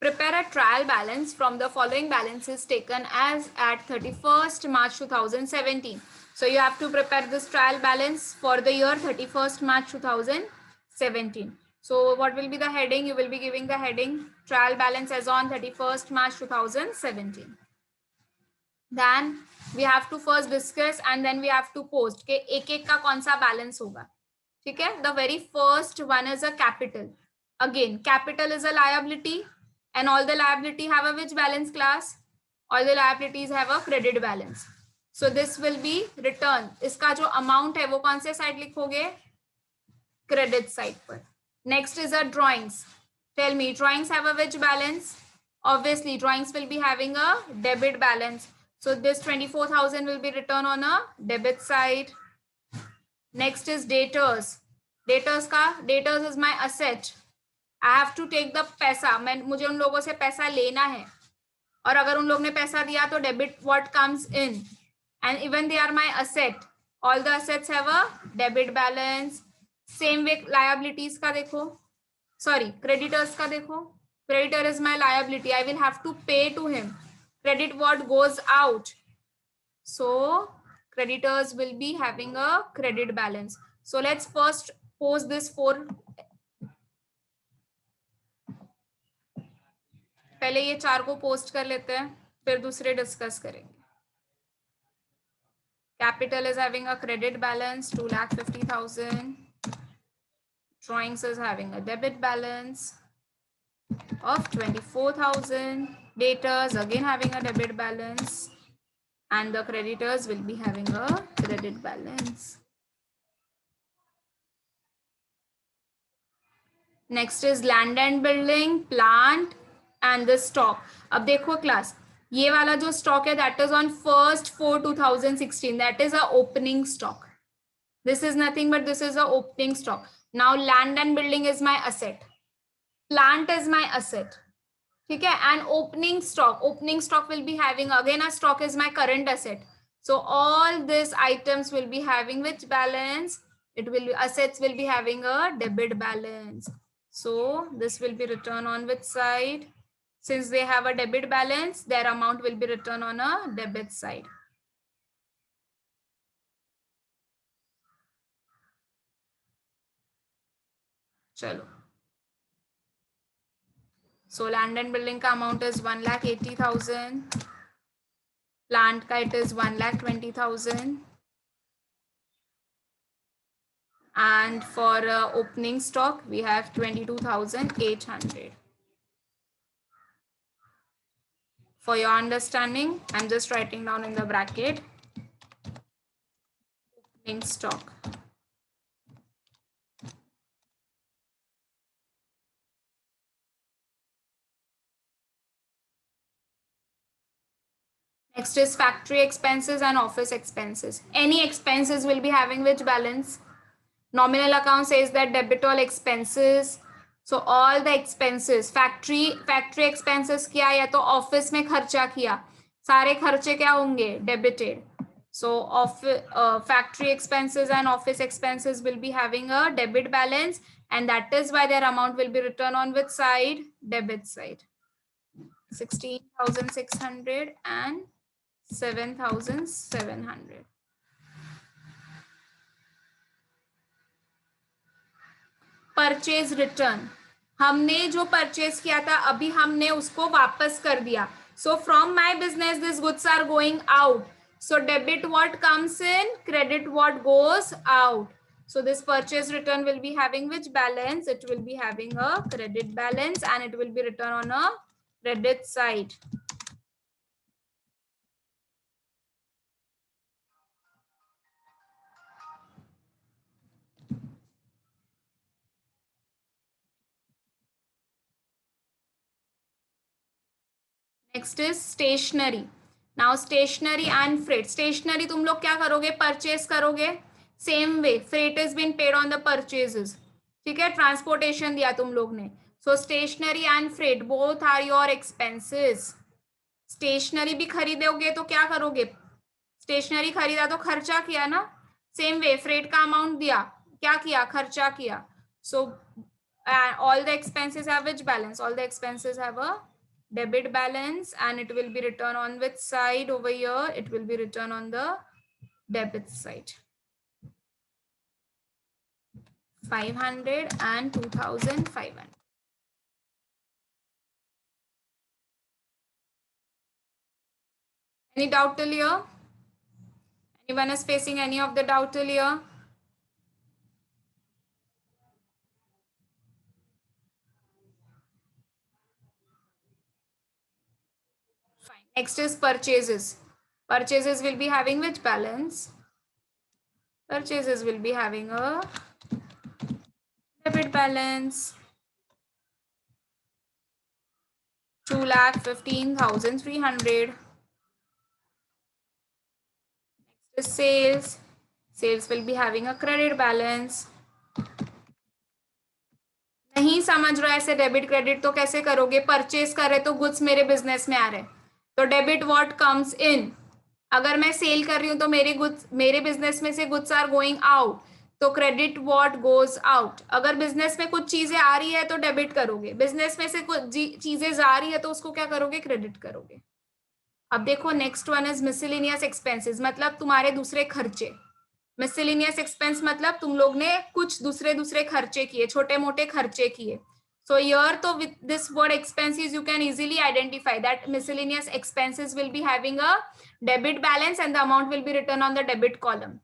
Prepare a trial balance from the following balances taken as at 31st March 2017. So you have to prepare this trial balance for the year 31st March 2017. So what will be the heading? You will be giving the heading trial balance as on 31st March 2017. Then we have to first discuss and then we have to post कि एक एक का कौन सा balance होगा. ठीक है? The very first one is a capital. Again, capital is a liability and all the liability have a which balance class? All the liabilities have a credit balance. So this will be return. इसका जो amount है वो कौन से side लिखोगे? Credit side पर. Next is a drawings. Tell me, drawings have a which balance? Obviously, drawings will be having a debit balance. So this 24,000 will be written on a debit side. Next is debtors. Debtors is my asset. I have to take the पैसा. मुझे उन लोगों से पैसा लेना है. और अगर उन लोग ने पैसा दिया तो debit what comes in. And even they are my asset. All the assets have a debit balance. Same way liabilities का देखो. Sorry, creditors का देखो. Creditor is my liability. I will have to pay to him. Credit what goes out. So creditors will be having a credit balance. So let's first post this for. पहले ये चार को post कर लेते हैं, फिर दूसरे डिस्कस करेंगे. Capital is having a credit balance 2,50,000. Drawings is having a debit balance of 24,000. Debtors again having a debit balance. And the creditors will be having a credit balance. Next is land and building, plant and the stock. अब देखो class, ये वाला जो stock है that is on 1st 4 2016. That is a opening stock. This is nothing but this is a opening stock. Now land and building is my asset. Plant is my asset. ठीक है? And opening stock will be having again a stock is my current asset. So all these items will be having which balance? It will be assets will be having a debit balance. So this will be written on which side? Since they have a debit balance, their amount will be written on a debit side. चलो. So land and building का amount is 1,80,000. Plant का it is 1,20,000. And for opening stock, we have 22,800. For your understanding, I'm just writing down in the bracket, opening stock. Next is factory expenses and office expenses. Any expenses will be having which balance? Nominal account says that debit all expenses. So all the expenses, factory expenses किया या तो office में खर्चा किया, सारे खर्चे क्या होंगे? Debited. So factory expenses and office expenses will be having a debit balance, and that is why their amount will be written on which side? Debit side. 16,600 and 7,700. Purchase return, हमने जो purchase किया था अभी हमने उसको वापस कर दिया. So from my business this goods are going out. So debit what comes in, credit what goes out. So this purchase return will be having which balance? It will be having a credit balance and it will be written on a credit side. Next is stationery. Now stationery and freight. Stationery तुम लोग क्या करोगे? Purchase करोगे. Same way, freight has been paid on the purchases. ठीक है? Transportation दिया तुम लोग ने. So stationery and freight both are your expenses. Stationery भी खरीदोगे तो क्या करोगे? Stationery खरीदा तो खर्चा किया ना. Same way, freight का amount दिया, क्या किया? खर्चा किया. So And all the expenses have which balance? All the expenses have a debit balance, and it will be written on which side over here? It will be written on the debit side. 500 and 2,500. Any doubt till here? Anyone is facing any of the doubt till here? Fine. Next is purchases. Purchases will be having which balance? Purchases will be having a debit balance. 2,15,300. Next is sales. Sales will be having a credit balance. नहीं समझ रहा ऐसे debit credit तो कैसे करोगे? Purchase करे तो goods मेरे बिजनेस में आ रहे, तो डेबिट व्हाट कम्स इन? अगर मैं सेल कर रही हूं तो मेरे गुड्स, मेरे बिजनेस में से गुड्स आर गोइंग आउट, तो क्रेडिट व्हाट गोज आउट? अगर बिजनेस में कुछ चीजें आ रही है तो डेबिट करोगे, बिजनेस में से कुछ चीजें जा रही है तो उसको क्या करोगे? क्रेडिट करोगे. अब देखो next one is miscellaneous expenses, मतलब तुम्हारे दूसरे खर्चे. मिसलिनियस एक्सपेंस मतलब तुम लोग ने कुछ दूसरे दूसरे खर्चे किए, छोटे मोटे खर्चे किए. So here, so with this word expenses, you can easily identify that miscellaneous expenses will be having a debit balance and the amount will be written on the debit column.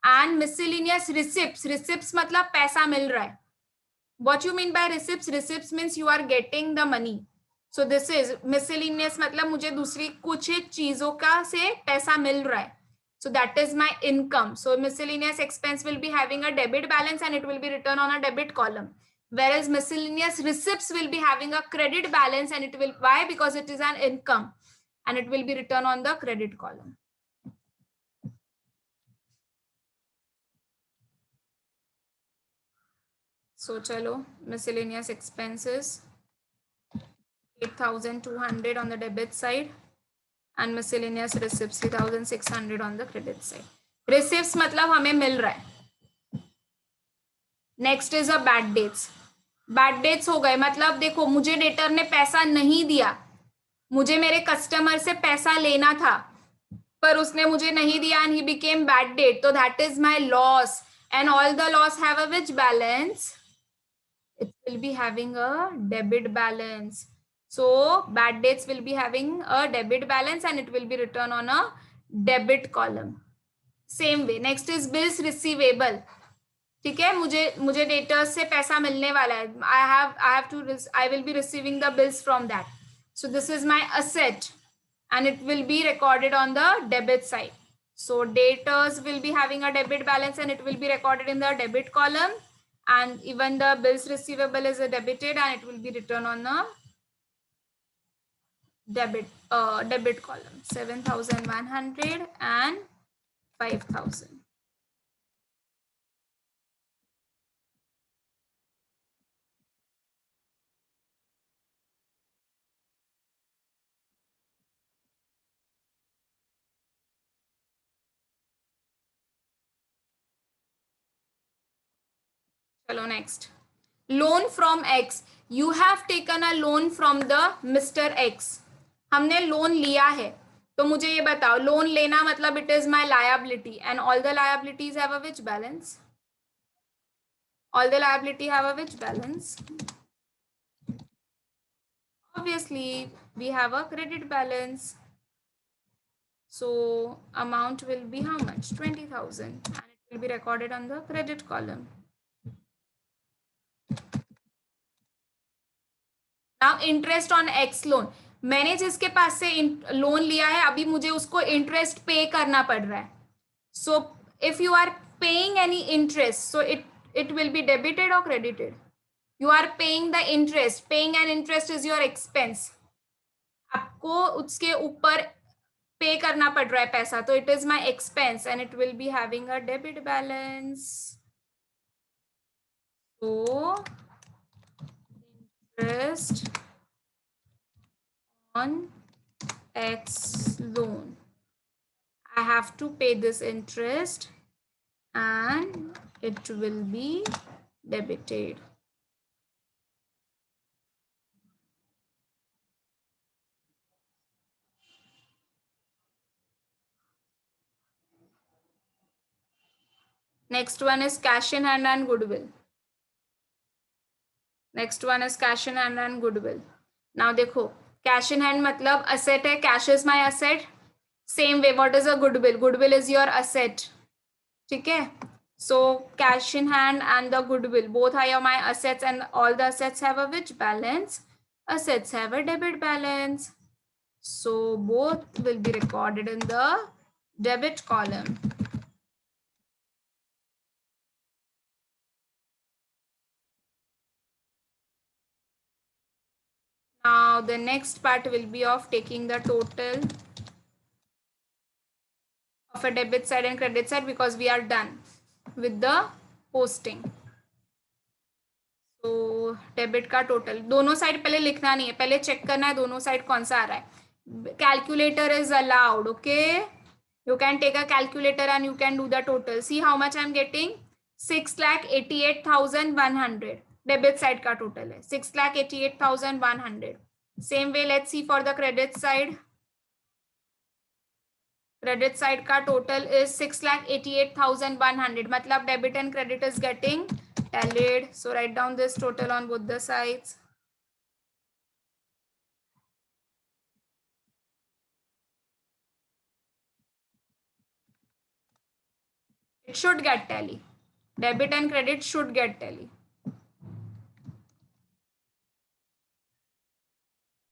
And miscellaneous receipts, receipts मतलब पैसा मिल रहा है. What you mean by receipts? Receipts means you are getting the money. So this is miscellaneous मतलब मुझे दूसरी कुछ चीजों का से पैसा मिल रहा है. So that is my income. So miscellaneous expense will be having a debit balance and it will be written on a debit column. Whereas miscellaneous receipts will be having a credit balance and it will, why? Because it is an income and it will be written on the credit column. So chalo, miscellaneous expenses 8,200 on the debit side and miscellaneous receipts 3,600 on the credit side. Receipts मतलब हमें मिल रहा है. Next is a bad debts. Bad debts हो गए मतलब देखो मुझे debtor ने पैसा नहीं दिया, मुझे मेरे कस्टमर से पैसा लेना था पर उसने मुझे नहीं दिया and he became bad debt, तो that is my loss and all the loss have a which balance? It will be having a debit balance. So bad debts will be having a debit balance and it will be written on a debit column. Same way. Next is bills receivable. ठीक है, मुझे debtors से पैसा मिलने वाला है. I will be receiving the bills from that. So this is my asset and it will be recorded on the debit side. So debtors will be having a debit balance and it will be recorded in the debit column, and even the bills receivable is debited and it will be written on the debit column. 7,100 and 5,000. चलो next. Loan from x. You have taken a loan from the mister x. हमने loan लिया है, तो मुझे ये बताओ loan लेना मतलब it is my liability and all the liabilities have a which balance? All the liability have a which balance? Obviously we have a credit balance. So amount will be how much? 20,000 and it will be recorded on the credit column. Now interest on x loan. मैंने जिसके पास से loan लिया है अभी मुझे उसको interest पे करना पड़ रहा है. So if you are paying any interest, so it will be debited और credited? You are paying the interest. Paying an interest is your expense. आपको उसके ऊपर पे करना पड़ रहा है पैसा, तो it is my expense and it will be having a debit balance. So interest on X loan, I have to pay this interest and it will be debited. Next one is cash in hand and goodwill. Next one is cash in hand and goodwill. Now देखो, cash in hand मतलब asset है, cash is my asset. Same way, what is a goodwill? Goodwill is your asset. ठीक है? So cash in hand and the goodwill both are my assets, and all the assets have a which balance? Assets have a debit balance. So both will be recorded in the debit column. Now the next part will be of taking the total of a debit side and credit side, because we are done with the posting. तो debit का total दोनों side पहले लिखना नहीं है, पहले check करना है दोनों साइड कौन सा आ रहा है. Calculator is allowed. Okay, you can take a calculator and you can do the total. See how much I'm getting? 6,88,100. Debit side का total है 6,88,100. Same way let's see for the credit side. Credit side का total is 6,88,100. मतलब debit and credit is getting tallied. So write down this total on both the sides. It should get tally. Debit and credit should get tally.